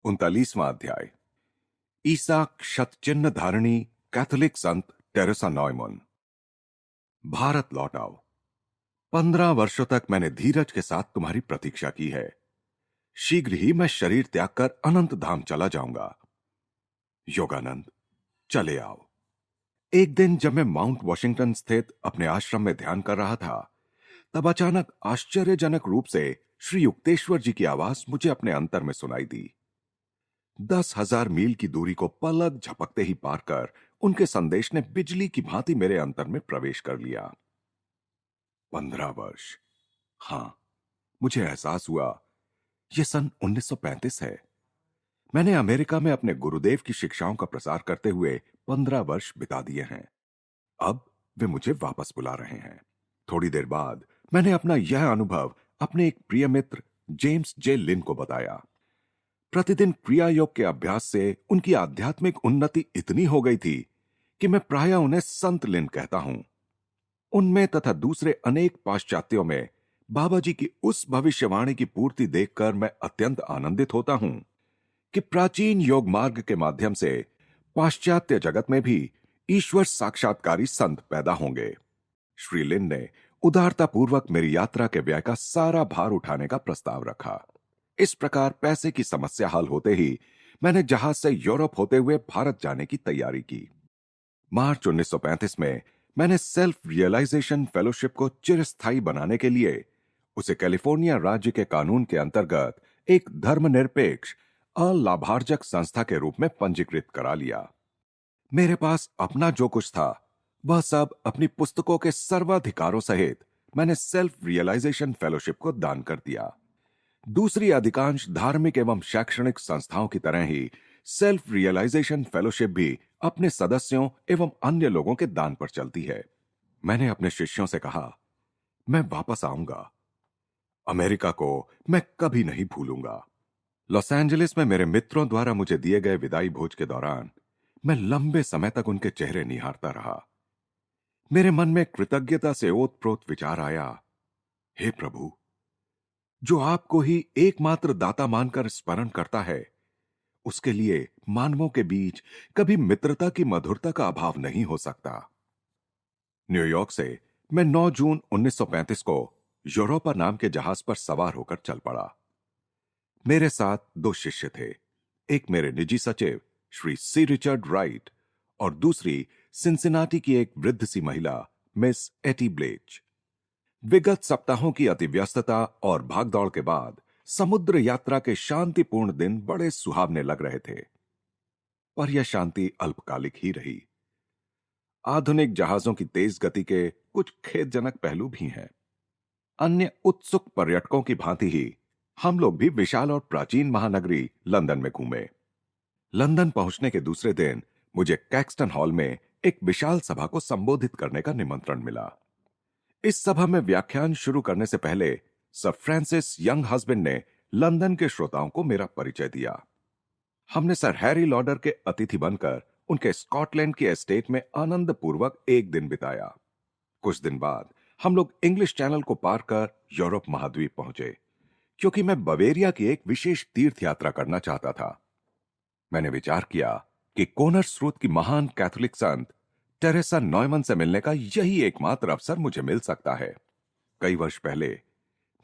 39वां अध्याय। ईसा क्षतचिन्ह धारिणी कैथोलिक संत Teresa Neumann. Bharat लौट आओ। 15 वर्षों तक मैंने धीरज के साथ तुम्हारी प्रतीक्षा की है। शीघ्र ही मैं शरीर त्याग कर अनंत धाम चला जाऊंगा। योगानंद, चले आओ। एक दिन जब मैं माउंट वॉशिंगटन स्थित अपने आश्रम में ध्यान कर रहा था, तब अचानक आश्चर्यजनक रूप से श्री युक्तेश्वर जी की आवाज मुझे अपने अंतर में सुनाई दी। 10,000 मील की दूरी को पलक झपकते ही पार कर उनके संदेश ने बिजली की भांति मेरे अंतर में प्रवेश कर लिया। 15 वर्ष। हां, मुझे एहसास हुआ यह सन 1935 है। मैंने अमेरिका में अपने गुरुदेव की शिक्षाओं का प्रसार करते हुए 15 वर्ष बिता दिए हैं। अब वे मुझे वापस बुला रहे हैं। थोड़ी देर बाद मैंने अपना यह अनुभव अपने एक प्रिय मित्र जेम्स जे लिन को बताया। प्रतिदिन क्रिया योग के अभ्यास से उनकी आध्यात्मिक उन्नति इतनी हो गई थी कि मैं प्रायः उन्हें संत लिन कहता हूं। उनमें तथा दूसरे अनेक पाश्चात्यों में बाबा जी की उस भविष्यवाणी की पूर्ति देखकर मैं अत्यंत आनंदित होता हूं कि प्राचीन योग मार्ग के माध्यम से पाश्चात्य जगत में भी ईश्वर साक्षात्कारी संत पैदा होंगे। श्री लिन ने उदारतापूर्वक मेरी यात्रा के व्यय का सारा भार उठाने का प्रस्ताव रखा। इस प्रकार पैसे की समस्या हल होते ही मैंने जहाज से यूरोप होते हुए भारत जाने की तैयारी की। मार्च 1935 में मैंने सेल्फ रियलाइजेशन फेलोशिप को चिरस्थायी बनाने के लिए उसे कैलिफोर्निया राज्य के कानून के अंतर्गत एक धर्मनिरपेक्ष अलाभार्जक संस्था के रूप में पंजीकृत करा लिया। मेरे पास अपना जो कुछ था वह सब अपनी पुस्तकों के सर्वाधिकारों सहित मैंने सेल्फ रियलाइजेशन फेलोशिप को दान कर दिया। दूसरी अधिकांश धार्मिक एवं शैक्षणिक संस्थाओं की तरह ही सेल्फ रियलाइजेशन फेलोशिप भी अपने सदस्यों एवं अन्य लोगों के दान पर चलती है। मैंने अपने शिष्यों से कहा, मैं वापस आऊंगा। अमेरिका को मैं कभी नहीं भूलूंगा। लॉस एंजलिस में मेरे मित्रों द्वारा मुझे दिए गए विदाई भोज के दौरान मैं लंबे समय तक उनके चेहरे निहारता रहा। मेरे मन में कृतज्ञता से ओतप्रोत विचार आया, हे प्रभु, जो आपको ही एकमात्र दाता मानकर स्मरण करता है, उसके लिए मानवों के बीच कभी मित्रता की मधुरता का अभाव नहीं हो सकता। न्यूयॉर्क से मैं 9 जून 1935 को यूरोपा नाम के जहाज पर सवार होकर चल पड़ा। मेरे साथ 2 शिष्य थे, एक मेरे निजी सचिव श्री सी रिचर्ड राइट और दूसरी सिंसिनाटी की एक वृद्ध सी महिला मिस एटी ब्लेच। विगत सप्ताहों की अतिव्यस्तता और भागदौड़ के बाद समुद्र यात्रा के शांतिपूर्ण दिन बड़े सुहावने लग रहे थे, पर यह शांति अल्पकालिक ही रही। आधुनिक जहाजों की तेज गति के कुछ खेदजनक पहलू भी हैं। अन्य उत्सुक पर्यटकों की भांति ही हम लोग भी विशाल और प्राचीन महानगरी लंदन में घूमे। लंदन पहुंचने के दूसरे दिन मुझे कैक्सटन हॉल में एक विशाल सभा को संबोधित करने का निमंत्रण मिला। इस सभा में व्याख्यान शुरू करने से पहले सर फ्रांसिस यंग हस्बैंड ने लंदन के श्रोताओं को मेरा परिचय दिया। हमने सर हैरी लॉडर के अतिथि बनकर उनके स्कॉटलैंड के एस्टेट में आनंद पूर्वक एक दिन बिताया। कुछ दिन बाद हम लोग इंग्लिश चैनल को पार कर यूरोप महाद्वीप पहुंचे, क्योंकि मैं बवेरिया की एक विशेष तीर्थ यात्रा करना चाहता था। मैंने विचार किया कि कोनर स्रोत की महान कैथोलिक संत टेरेसा नॉयमन से मिलने का यही एकमात्र अवसर मुझे मिल सकता है। कई वर्ष पहले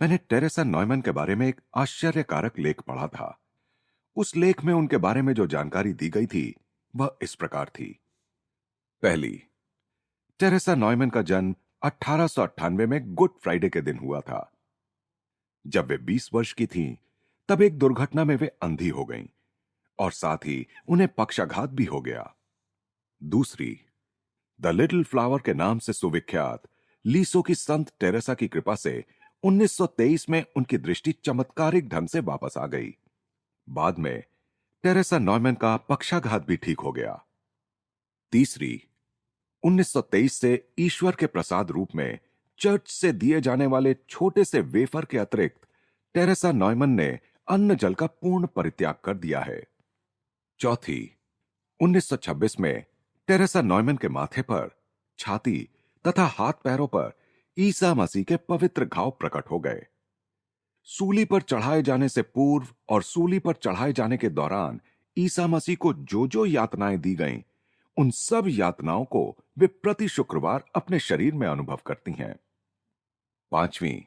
मैंने टेरेसा नॉयमन के बारे में एक आश्चर्यकारक लेख पढ़ा था। उस लेख में उनके बारे में जो जानकारी दी गई थी वह इस प्रकार थी। पहली, टेरेसा नॉयमन का जन्म 1898 में गुड फ्राइडे के दिन हुआ था। जब वे 20 वर्ष की थीं, तब एक दुर्घटना में वे अंधी हो गईं और साथ ही उन्हें पक्षाघात भी हो गया। दूसरी, द लिटिल फ्लावर के नाम से सुविख्यात लीसो की संत टेरेसा की कृपा से 1923 में उनकी दृष्टि चमत्कारिक ढंग से वापस आ गई। बाद में टेरेसा नॉयमन का पक्षाघात भी ठीक हो गया। तीसरी, 1923 से ईश्वर के प्रसाद रूप में चर्च से दिए जाने वाले छोटे से वेफर के अतिरिक्त टेरेसा नॉयमन ने अन्न जल का पूर्ण परित्याग कर दिया है। चौथी, 1926 में टेरेसा नॉयमन के माथे पर, छाती तथा हाथ पैरों पर ईसा मसीह के पवित्र घाव प्रकट हो गए। सूली पर चढ़ाए जाने से पूर्व और सूली पर चढ़ाए जाने के दौरान ईसा मसीह को जो जो यातनाएं दी गईं, उन सब यातनाओं को वे प्रति शुक्रवार अपने शरीर में अनुभव करती हैं। पांचवीं,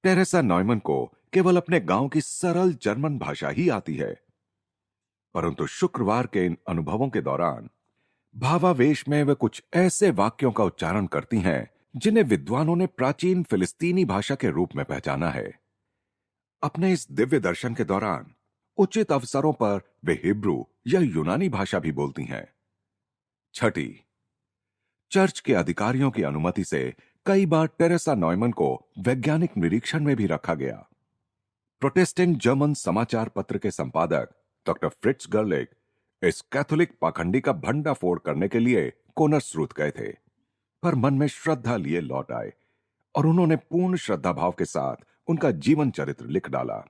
टेरेसा नॉयमन को केवल अपने गांव की सरल जर्मन भाषा ही आती है, परंतु शुक्रवार के इन अनुभवों के दौरान भावावेश में वे कुछ ऐसे वाक्यों का उच्चारण करती हैं जिन्हें विद्वानों ने प्राचीन फिलिस्तीनी भाषा के रूप में पहचाना है। अपने इस दिव्य दर्शन के दौरान उचित अवसरों पर वे हिब्रू या यूनानी भाषा भी बोलती हैं। छठी, चर्च के अधिकारियों की अनुमति से कई बार टेरेसा नॉयमन को वैज्ञानिक निरीक्षण में भी रखा गया। प्रोटेस्टेंट जर्मन समाचार पत्र के संपादक डॉक्टर फ्रिट्ज गर्लिक इस कैथोलिक पाखंडी का भंडाफोड़ करने के लिए कोनर्सरूथ गए थे, पर मन में श्रद्धा लिए लौट आए और उन्होंने पूर्ण श्रद्धा भाव के साथ उनका जीवन चरित्र लिख डाला।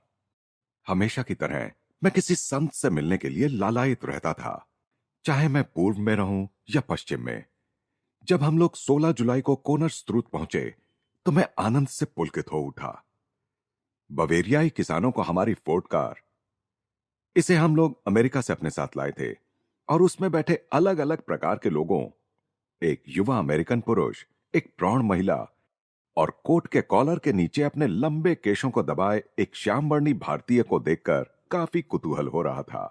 हमेशा की तरह मैं किसी संत से मिलने के लिए लालायित रहता था, चाहे मैं पूर्व में रहूं या पश्चिम में। जब हम लोग 16 जुलाई को कोनर्सरूथ पहुंचे तो मैं आनंद से पुलकित हो उठा। बवेरियाई किसानों को हमारी फोर्ड कार, इसे हम लोग अमेरिका से अपने साथ लाए थे, और उसमें बैठे अलग अलग प्रकार के लोगों, एक युवा अमेरिकन पुरुष, एक प्रौढ़ महिला और कोट के कॉलर के नीचे अपने लंबे केशों को दबाए एक श्यामवर्णी भारतीय को देखकर काफी कुतूहल हो रहा था।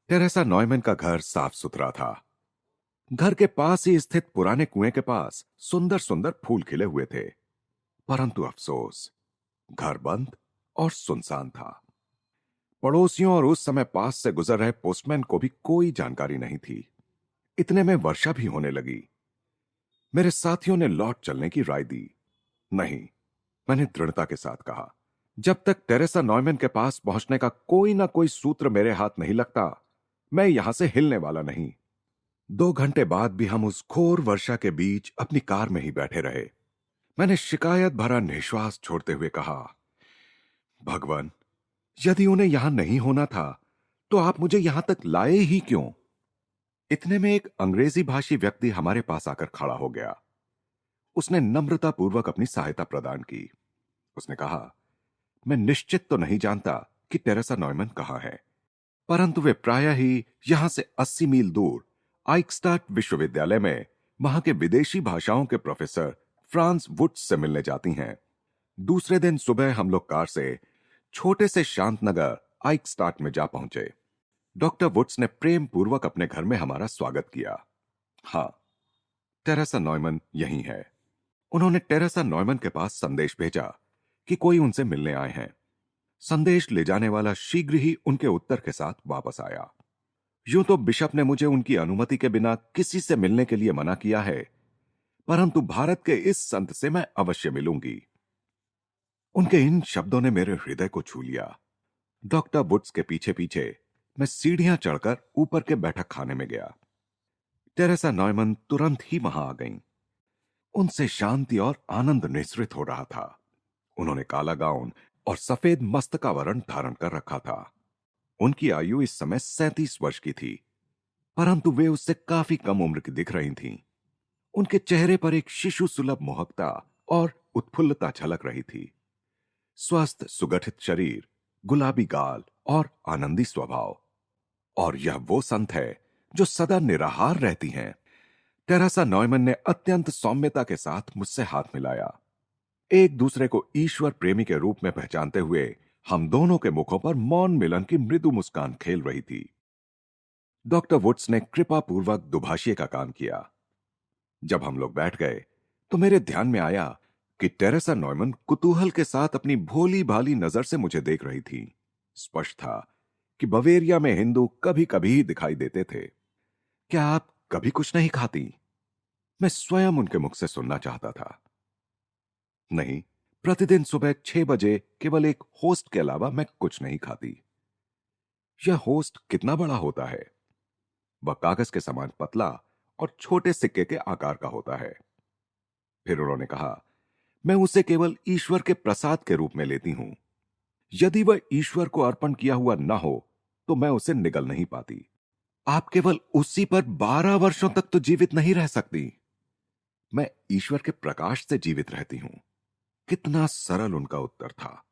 टेरेसा नॉयमन का घर साफ सुथरा था। घर के पास ही स्थित पुराने कुएं के पास सुंदर सुंदर फूल खिले हुए थे, परंतु अफसोस, घर बंद और सुनसान था। पड़ोसियों और उस समय पास से गुजर रहे पोस्टमैन को भी कोई जानकारी नहीं थी। इतने में वर्षा भी होने लगी। मेरे साथियों ने लौट चलने की राय दी। नहीं, मैंने दृढ़ता के साथ कहा, जब तक टेरेसा नॉयमन के पास पहुंचने का कोई ना कोई सूत्र मेरे हाथ नहीं लगता, मैं यहां से हिलने वाला नहीं। 2 घंटे बाद भी हम उस घोर वर्षा के बीच अपनी कार में ही बैठे रहे। मैंने शिकायत भरा निश्वास छोड़ते हुए कहा, भगवान, यदि उन्हें यहां नहीं होना था तो आप मुझे यहां तक लाए ही क्यों? इतने में एक अंग्रेजी भाषी व्यक्ति हमारे पास आकर खड़ा हो गया। उसने नम्रतापूर्वक अपनी सहायता प्रदान की। उसने कहा, मैं निश्चित तो नहीं जानता कि टेरेसा नॉयमन कहां है, परंतु वे प्रायः ही यहां से 80 मील दूर आइकस्टाट विश्वविद्यालय में वहां के विदेशी भाषाओं के प्रोफेसर फ्रांस वुड्स से मिलने जाती हैं। दूसरे दिन सुबह हम लोग कार से छोटे से शांत नगर आइकस्टाट में जा पहुंचे। डॉक्टर वुड्स ने प्रेम पूर्वक अपने घर में हमारा स्वागत किया। हां, टेरेसा नॉयमन यही है। उन्होंने टेरेसा नॉयमन के पास संदेश भेजा कि कोई उनसे मिलने आए हैं। संदेश ले जाने वाला शीघ्र ही उनके उत्तर के साथ वापस आया। यूं तो बिशप ने मुझे उनकी अनुमति के बिना किसी से मिलने के लिए मना किया है, परंतु भारत के इस संत से मैं अवश्य मिलूंगी। उनके इन शब्दों ने मेरे हृदय को छू लिया। डॉक्टर वुड्स के पीछे पीछे मैं सीढ़ियां चढ़कर ऊपर के बैठक खाने में गया। टेरेसा नॉयमन तुरंत ही वहां आ गईं। उनसे शांति और आनंद निसृत हो रहा था। उन्होंने काला गाउन और सफेद मस्तकावरण धारण कर रखा था। उनकी आयु इस समय 37 वर्ष की थी, परंतु वे उससे काफी कम उम्र की दिख रही थीं। उनके चेहरे पर एक शिशु सुलभ मोहकता और उत्फुल्लता झलक रही थी। स्वस्थ सुगठित शरीर, गुलाबी गाल और आनंदी स्वभाव। और यह वो संत है जो सदा निराहार रहती हैं। टेरेसा नॉयमन ने अत्यंत सौम्यता के साथ मुझसे हाथ मिलाया। एक दूसरे को ईश्वर प्रेमी के रूप में पहचानते हुए हम दोनों के मुखों पर मौन मिलन की मृदु मुस्कान खेल रही थी। डॉक्टर वुड्स ने कृपापूर्वक दुभाषिए का काम किया। जब हम लोग बैठ गए तो मेरे ध्यान में आया कि टेरेसा नॉयमन कुतूहल के साथ अपनी भोली भाली नजर से मुझे देख रही थी। स्पष्ट था कि बवेरिया में हिंदू कभी कभी ही दिखाई देते थे। क्या आप कभी कुछ नहीं खाती? मैं स्वयं उनके मुख से सुनना चाहता था। नहीं, प्रतिदिन सुबह 6 बजे केवल एक होस्ट के अलावा मैं कुछ नहीं खाती। यह होस्ट कितना बड़ा होता है? वह कागज के समान पतला और छोटे सिक्के के आकार का होता है। फिर उन्होंने कहा, मैं उसे केवल ईश्वर के प्रसाद के रूप में लेती हूं। यदि वह ईश्वर को अर्पण किया हुआ ना हो तो मैं उसे निगल नहीं पाती। आप केवल उसी पर 12 वर्षों तक तो जीवित नहीं रह सकती। मैं ईश्वर के प्रकाश से जीवित रहती हूं। कितना सरल उनका उत्तर था।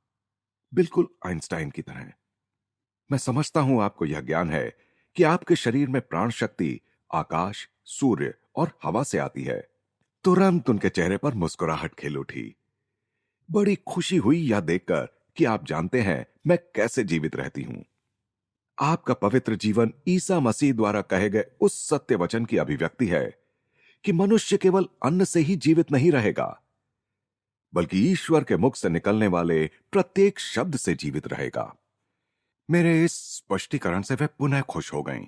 बिल्कुल आइंस्टाइन की तरह। मैं समझता हूं आपको यह ज्ञान है कि आपके शरीर में प्राण शक्ति आकाश, सूर्य और हवा से आती है। तुरंत उनके चेहरे पर मुस्कुराहट खेल उठी। बड़ी खुशी हुई यह देखकर कि आप जानते हैं मैं कैसे जीवित रहती हूं। आपका पवित्र जीवन ईसा मसीह द्वारा कहे गए उस सत्य वचन की अभिव्यक्ति है कि मनुष्य केवल अन्न से ही जीवित नहीं रहेगा, बल्कि ईश्वर के मुख से निकलने वाले प्रत्येक शब्द से जीवित रहेगा। मेरे इस स्पष्टीकरण से वे पुनः खुश हो गईं।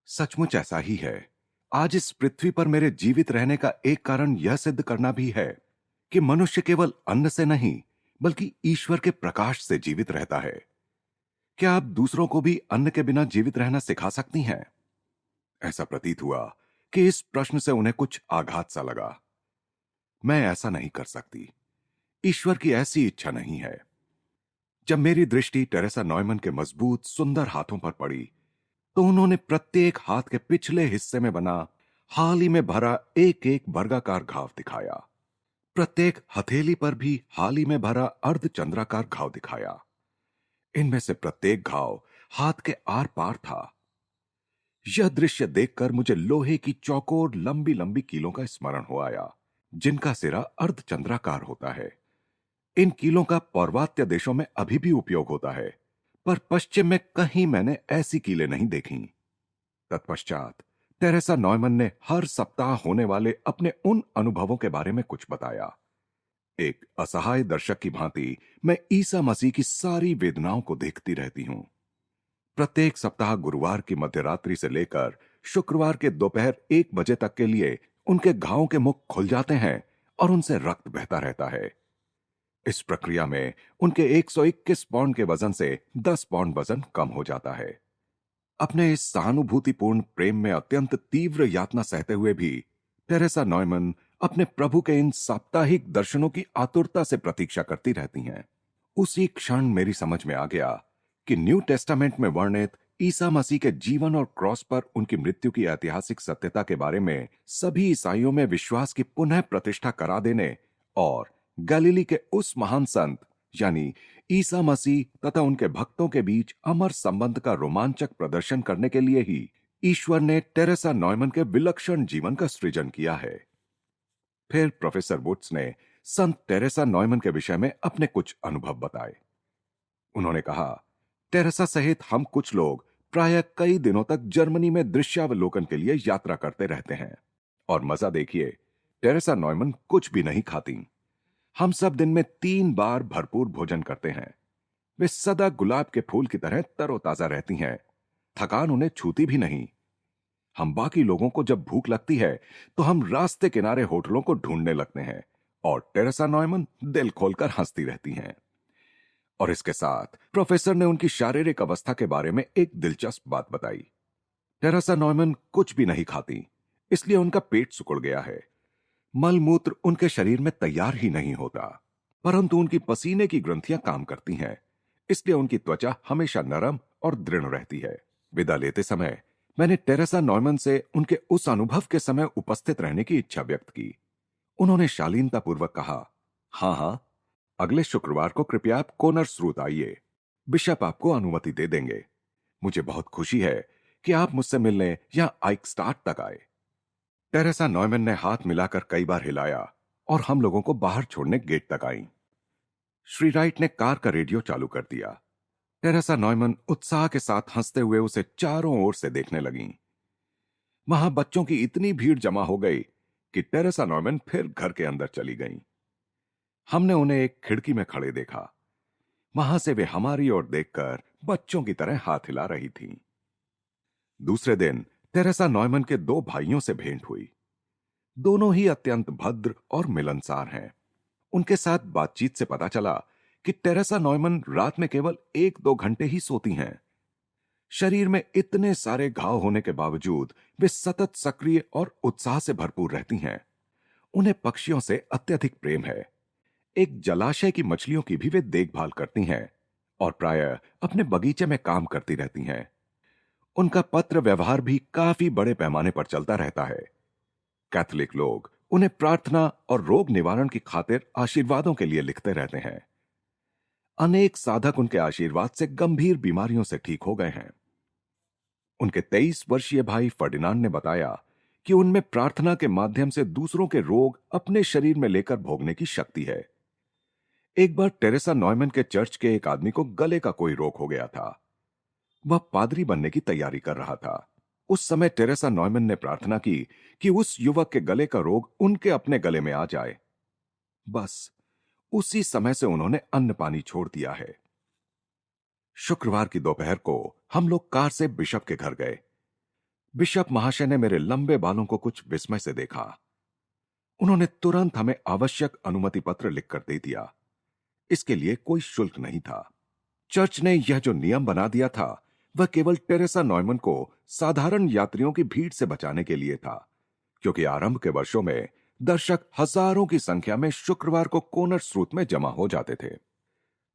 सचमुच ऐसा ही है। आज इस पृथ्वी पर मेरे जीवित रहने का एक कारण यह सिद्ध करना भी है कि मनुष्य केवल अन्न से नहीं, बल्कि ईश्वर के प्रकाश से जीवित रहता है। क्या आप दूसरों को भी अन्न के बिना जीवित रहना सिखा सकती हैं? ऐसा प्रतीत हुआ कि इस प्रश्न से उन्हें कुछ आघात सा लगा। मैं ऐसा नहीं कर सकती। ईश्वर की ऐसी इच्छा नहीं है। जब मेरी दृष्टि टेरेसा नॉयमन के मजबूत सुंदर हाथों पर पड़ी, तो उन्होंने प्रत्येक हाथ के पिछले हिस्से में बना हाल ही में भरा एक एक वर्गाकार घाव दिखाया। प्रत्येक हथेली पर भी हाल ही में भरा अर्धचंद्राकार घाव दिखाया। इनमें से प्रत्येक घाव हाथ के आर पार था। यह दृश्य देखकर मुझे लोहे की चौकोर लंबी लंबी कीलों का स्मरण हो आया, जिनका सिरा अर्धचंद्राकार होता है। इन कीलों का पौर्वात्य देशों में अभी भी उपयोग होता है, पर पश्चिम में कहीं मैंने ऐसी कीलें नहीं देखी। तत्पश्चात टेरेसा नॉयमन ने हर सप्ताह होने वाले अपने उन अनुभवों के बारे में कुछ बताया। एक असहाय दर्शक की भांति मैं ईसा मसीह की सारी वेदनाओं को देखती रहती हूं। प्रत्येक सप्ताह गुरुवार की मध्यरात्रि से लेकर शुक्रवार के दोपहर 1 बजे तक के लिए उनके घावों के मुख खुल जाते हैं और उनसे रक्त बहता रहता है। इस प्रक्रिया में उनके 121 पाउंड के वजन से 10 पाउंड वजन कम हो जाता है। अपने इस सहानुभूतिपूर्ण प्रेम में अत्यंत तीव्र यातना सहते हुए भी टेरेसा नॉयमन अपने प्रभु के इन साप्ताहिक दर्शनों की आतुरता से प्रतीक्षा करती रहती हैं। उसी क्षण मेरी समझ में आ गया कि न्यू टेस्टामेंट में वर्णित ईसा मसीह के जीवन और क्रॉस पर उनकी मृत्यु की ऐतिहासिक सत्यता के बारे में सभी ईसाइयों में विश्वास की पुनः प्रतिष्ठा करा देने और गलीली के उस महान संत यानी ईसा मसीह तथा उनके भक्तों के बीच अमर संबंध का रोमांचक प्रदर्शन करने के लिए ही ईश्वर ने टेरेसा नॉयमन के विलक्षण जीवन का सृजन किया है। फिर प्रोफेसर वुड्स ने संत टेरेसा नॉयमन के विषय में अपने कुछ अनुभव बताए। उन्होंने कहा, टेरेसा सहित हम कुछ लोग प्रायः कई दिनों तक जर्मनी में दृश्यावलोकन के लिए यात्रा करते रहते हैं। और मजा देखिए, टेरेसा नॉयमन कुछ भी नहीं खाती। हम सब दिन में 3 बार भरपूर भोजन करते हैं। वे सदा गुलाब के फूल की तरह तरोताजा रहती हैं। थकान उन्हें छूती भी नहीं। हम बाकी लोगों को जब भूख लगती है तो हम रास्ते किनारे होटलों को ढूंढने लगते हैं और टेरेसा नॉयमन दिल खोलकर हंसती रहती हैं। और इसके साथ प्रोफेसर ने उनकी शारीरिक अवस्था के बारे में एक दिलचस्प बात बताई। टेरेसा नॉयमन कुछ भी नहीं खाती, इसलिए उनका पेट सिकुड़ गया है। मल मूत्र उनके शरीर में तैयार ही नहीं होता, परंतु उनकी पसीने की ग्रंथियां काम करती हैं, इसलिए उनकी त्वचा हमेशा नरम और दृढ़ रहती है। विदा लेते समय मैंने टेरेसा नॉयमन से उनके उस अनुभव के समय उपस्थित रहने की इच्छा व्यक्त की। उन्होंने शालीनतापूर्वक कहा, हाँ हाँ, अगले शुक्रवार को कृपया आप कोनर स्रूत आइए। बिशप आपको अनुमति दे देंगे। मुझे बहुत खुशी है कि आप मुझसे मिलने यहां आइकस्टार्ट तक आए। टेरेसा नॉयमन ने हाथ मिलाकर कई बार हिलाया और हम लोगों को बाहर छोड़ने गेट तक आई। श्री राइट ने कार का रेडियो चालू कर दिया। टेरेसा नॉयमन उत्साह के साथ हंसते हुए उसे चारों ओर से देखने लगीं। वहां बच्चों की इतनी भीड़ जमा हो गई कि टेरेसा नॉयमन फिर घर के अंदर चली गईं। हमने उन्हें एक खिड़की में खड़े देखा। वहां से वे हमारी ओर देखकर बच्चों की तरह हाथ हिला रही थीं। दूसरे दिन टेरेसा नॉयमन के 2 भाइयों से भेंट हुई। दोनों ही अत्यंत भद्र और मिलनसार हैं। उनके साथ बातचीत से पता चला कि टेरेसा नॉयमन रात में केवल 1-2 घंटे ही सोती हैं। शरीर में इतने सारे घाव होने के बावजूद वे सतत सक्रिय और उत्साह से भरपूर रहती हैं। उन्हें पक्षियों से अत्यधिक प्रेम है। एक जलाशय की मछलियों की भी वे देखभाल करती हैं और प्रायः अपने बगीचे में काम करती रहती हैं। उनका पत्र व्यवहार भी काफी बड़े पैमाने पर चलता रहता है। कैथोलिक लोग उन्हें प्रार्थना और रोग निवारण की खातिर आशीर्वादों के लिए लिखते रहते हैं। अनेक साधक उनके आशीर्वाद से गंभीर बीमारियों से ठीक हो गए हैं। उनके 23 वर्षीय भाई फर्डिनांड ने बताया कि उनमें प्रार्थना के माध्यम से दूसरों के रोग अपने शरीर में लेकर भोगने की शक्ति है। एक बार टेरेसा नॉयमन के चर्च के एक आदमी को गले का कोई रोग हो गया था। वह पादरी बनने की तैयारी कर रहा था। उस समय टेरेसा नॉयमन ने प्रार्थना की कि उस युवक के गले का रोग उनके अपने गले में आ जाए। बस उसी समय से उन्होंने अन्न पानी छोड़ दिया है। शुक्रवार की दोपहर को हम लोग कार से बिशप के घर गए। बिशप महाशय ने मेरे लंबे बालों को कुछ विस्मय से देखा। उन्होंने तुरंत हमें आवश्यक अनुमति पत्र लिखकर दे दिया। इसके लिए कोई शुल्क नहीं था। चर्च ने यह जो नियम बना दिया था वह केवल टेरेसा नॉयमन को साधारण यात्रियों की भीड़ से बचाने के लिए था, क्योंकि आरंभ के वर्षों में दर्शक हजारों की संख्या में शुक्रवार को कोनर स्रोत में जमा हो जाते थे।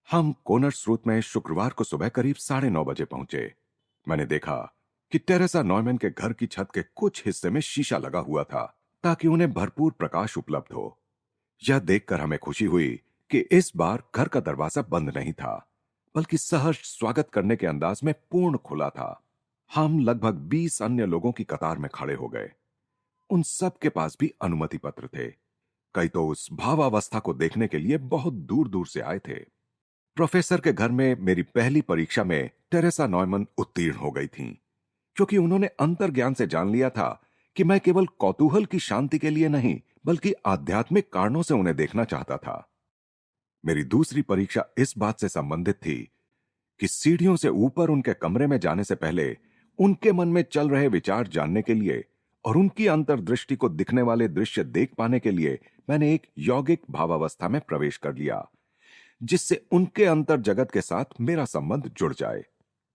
हम कोनर स्रोत में शुक्रवार को सुबह करीब 9:30 बजे पहुंचे। मैंने देखा कि टेरेसा नॉयमन के घर की छत के कुछ हिस्से में शीशा लगा हुआ था ताकि उन्हें भरपूर प्रकाश उपलब्ध हो। यह देखकर हमें खुशी हुई कि इस बार घर का दरवाजा बंद नहीं था, बल्कि सहर्ष स्वागत करने के अंदाज में पूर्ण खुला था। हम लगभग 20 अन्य लोगों की कतार में खड़े हो गए। उन सब के पास भी अनुमति पत्र थे। कई तो उस भावावस्था को देखने के लिए बहुत दूर दूर से आए थे। प्रोफेसर के घर में मेरी पहली परीक्षा में टेरेसा नॉयमन उत्तीर्ण हो गई थीं, क्योंकि उन्होंने अंतर्ज्ञान से जान लिया था कि मैं केवल कौतूहल की शांति के लिए नहीं, बल्कि आध्यात्मिक कारणों से उन्हें देखना चाहता था। मेरी दूसरी परीक्षा इस बात से संबंधित थी कि सीढ़ियों से ऊपर उनके कमरे में जाने से पहले उनके मन में चल रहे विचार जानने के लिए और उनकी अंतर्दृष्टि को दिखने वाले दृश्य देख पाने के लिए मैंने एक यौगिक भावावस्था में प्रवेश कर लिया, जिससे उनके अंतर जगत के साथ मेरा संबंध जुड़ जाए।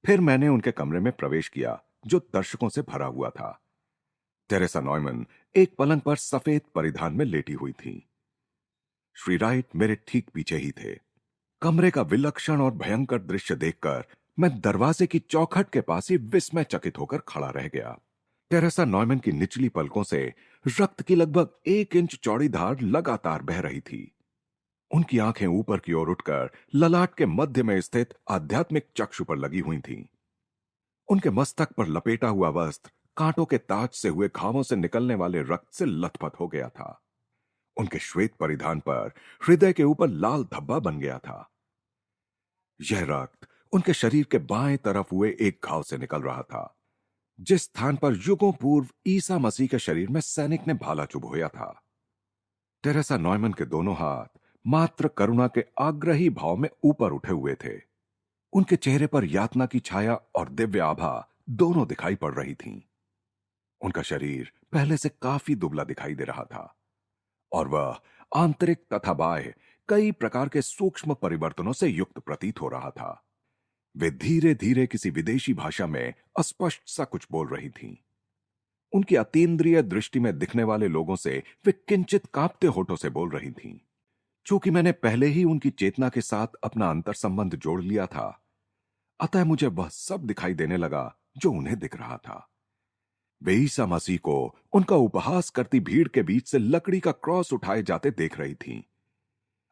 फिर मैंने उनके कमरे में प्रवेश किया, जो दर्शकों से भरा हुआ था। टेरेसा नॉयमन एक पलंग पर सफेद परिधान में लेटी हुई थी। श्री राइट मेरे ठीक पीछे ही थे। कमरे का विलक्षण और भयंकर दृश्य देखकर मैं दरवाजे की चौखट के पास ही विस्मय चकित होकर खड़ा रह गया। टेरेसा नॉयमन की निचली पलकों से रक्त की लगभग 1 इंच चौड़ी धार लगातार बह रही थी। उनकी आंखें ऊपर की ओर उठकर ललाट के मध्य में स्थित आध्यात्मिक चक्षु पर लगी हुई थीं। उनके मस्तक पर लपेटा हुआ वस्त्र कांटों के ताज से हुए घावों से निकलने वाले रक्त से लथपथ हो गया था। उनके श्वेत परिधान पर हृदय के ऊपर लाल धब्बा बन गया था। यह रक्त उनके शरीर के बाएं तरफ हुए एक घाव से निकल रहा था, जिस स्थान पर युगों पूर्व ईसा मसीह के शरीर में सैनिक ने भाला चुभोया था। टेरेसा नॉयमन के दोनों हाथ मात्र करुणा के आग्रही भाव में ऊपर उठे हुए थे। उनके चेहरे पर यातना की छाया और दिव्य आभा दोनों दिखाई पड़ रही थीं। उनका शरीर पहले से काफी दुबला दिखाई दे रहा था और वह आंतरिक तथा बाह्य कई प्रकार के सूक्ष्म परिवर्तनों से युक्त प्रतीत हो रहा था। वे धीरे धीरे किसी विदेशी भाषा में अस्पष्ट सा कुछ बोल रही थीं। उनकी अतीन्द्रिय दृष्टि में दिखने वाले लोगों से वे किंचित कांपते होठों से बोल रही थीं। चूंकि मैंने पहले ही उनकी चेतना के साथ अपना अंतर संबंध जोड़ लिया था, अतः मुझे वह सब दिखाई देने लगा जो उन्हें दिख रहा था। वे ईसा मसीह को उनका उपहास करती भीड़ के बीच से लकड़ी का क्रॉस उठाए जाते देख रही थीं।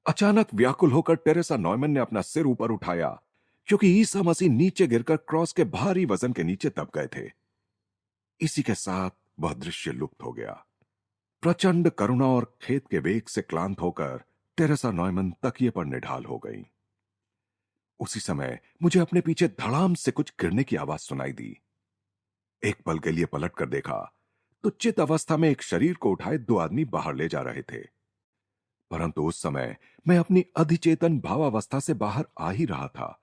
अचानक व्याकुल होकर टेरेसा नॉयमन ने अपना सिर ऊपर उठाया, क्योंकि ईसा मसीह नीचे गिरकर क्रॉस के भारी वजन के नीचे दब गए थे। इसी के साथ वह दृश्य लुप्त हो गया। प्रचंड करुणा और खेद के वेग से क्लांत होकर टेरेसा नॉयमन तकिए पर निढाल हो गई। उसी समय मुझे अपने पीछे धड़ाम से कुछ गिरने की आवाज सुनाई दी। एक पल के लिए पलट कर देखा तो चित अवस्था में एक शरीर को उठाए 2 आदमी बाहर ले जा रहे थे, परंतु उस समय मैं अपनी अधिचेतन भावावस्था से बाहर आ ही रहा था,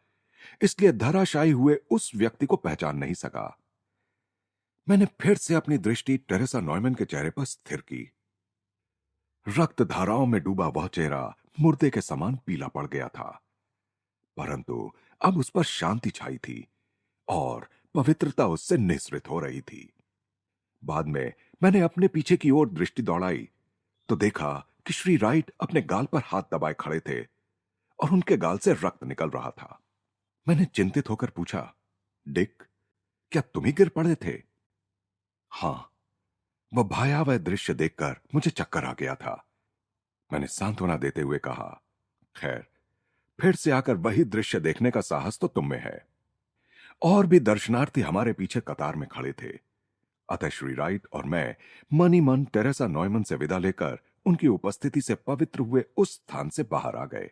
इसलिए धराशायी हुए उस व्यक्ति को पहचान नहीं सका। मैंने फिर से अपनी दृष्टि टेरेसा नॉयमन के चेहरे पर स्थिर की। रक्त धाराओं में डूबा वह चेहरा मुर्दे के समान पीला पड़ गया था, परंतु अब उस पर शांति छाई थी और पवित्रता उससे निःसृत हो रही थी। बाद में मैंने अपने पीछे की ओर दृष्टि दौड़ाई तो देखा कि श्री राइट अपने गाल पर हाथ दबाए खड़े थे और उनके गाल से रक्त निकल रहा था। मैंने चिंतित होकर पूछा, डिक, क्या तुम ही गिर पड़े थे? हां। वह भयावह दृश्य देखकर मुझे चक्कर आ गया था। मैंने सांत्वना देते हुए कहा, खैर, फिर से आकर वही दृश्य देखने का साहस तो तुम में है। और भी दर्शनार्थी हमारे पीछे कतार में खड़े थे। अतः श्री राइट और मैं मन ही मन टेरेसा नॉयमन से विदा लेकर उनकी उपस्थिति से पवित्र हुए उस स्थान से बाहर आ गए।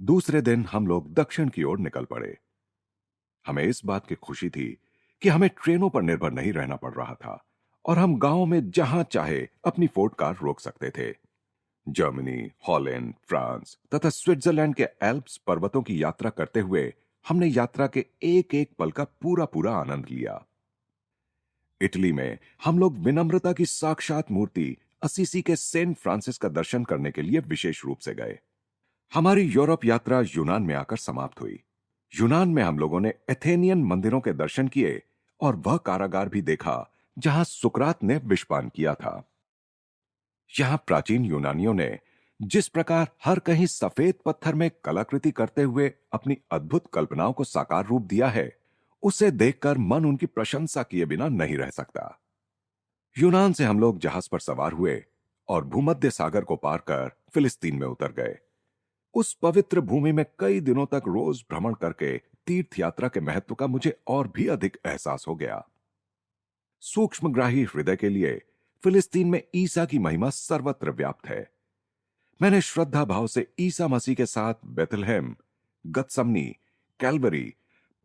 दूसरे दिन हम लोग दक्षिण की ओर निकल पड़े। हमें इस बात की खुशी थी कि हमें ट्रेनों पर निर्भर नहीं रहना पड़ रहा था और हम गांव में जहां चाहे अपनी फोर्ड कार रोक सकते थे। जर्मनी, हॉलैंड, फ्रांस तथा स्विट्जरलैंड के एल्प्स पर्वतों की यात्रा करते हुए हमने यात्रा के एक एक पल का पूरा पूरा आनंद लिया। इटली में हम लोग विनम्रता की साक्षात मूर्ति असीसी के सेंट फ्रांसिस का दर्शन करने के लिए विशेष रूप से गए। हमारी यूरोप यात्रा यूनान में आकर समाप्त हुई। यूनान में हम लोगों ने एथेनियन मंदिरों के दर्शन किए और वह कारागार भी देखा जहां सुकरात ने विषपान किया था। यहां प्राचीन यूनानियों ने जिस प्रकार हर कहीं सफेद पत्थर में कलाकृति करते हुए अपनी अद्भुत कल्पनाओं को साकार रूप दिया है, उसे देखकर मन उनकी प्रशंसा किए बिना नहीं रह सकता। यूनान से हम लोग जहाज पर सवार हुए और भूमध्य सागर को पार कर फिलिस्तीन में उतर गए। उस पवित्र भूमि में कई दिनों तक रोज भ्रमण करके तीर्थ यात्रा के महत्व का मुझे और भी अधिक एहसास हो गया। सूक्ष्मग्राही हृदय के लिए फिलिस्तीन में ईसा की महिमा सर्वत्र व्याप्त है। मैंने श्रद्धा भाव से ईसा मसीह के साथ बेथलहेम, गतसमनी, कैलवरी,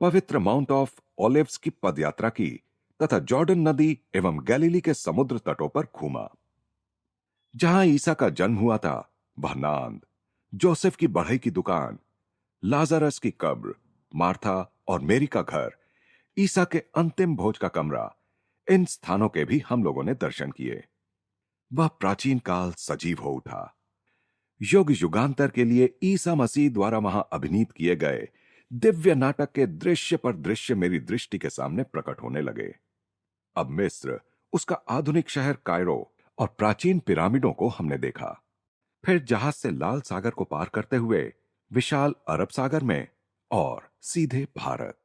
पवित्र माउंट ऑफ ओलिव्स की पदयात्रा की तथा जॉर्डन नदी एवं गैलीली के समुद्र तटों पर घूमा। जहां ईसा का जन्म हुआ था वह नांद, जोसेफ की बढ़ई की दुकान, लाजरस की कब्र, मार्था और मेरी का घर, ईसा के अंतिम भोज का कमरा, इन स्थानों के भी हम लोगों ने दर्शन किए। वह प्राचीन काल सजीव हो उठा। युग युगांतर के लिए ईसा मसीह द्वारा वहां अभिनीत किए गए दिव्य नाटक के दृश्य पर दृश्य मेरी दृष्टि के सामने प्रकट होने लगे। अब मिस्र, उसका आधुनिक शहर कायरो और प्राचीन पिरामिडों को हमने देखा। फिर जहाज से लाल सागर को पार करते हुए विशाल अरब सागर में और सीधे भारत।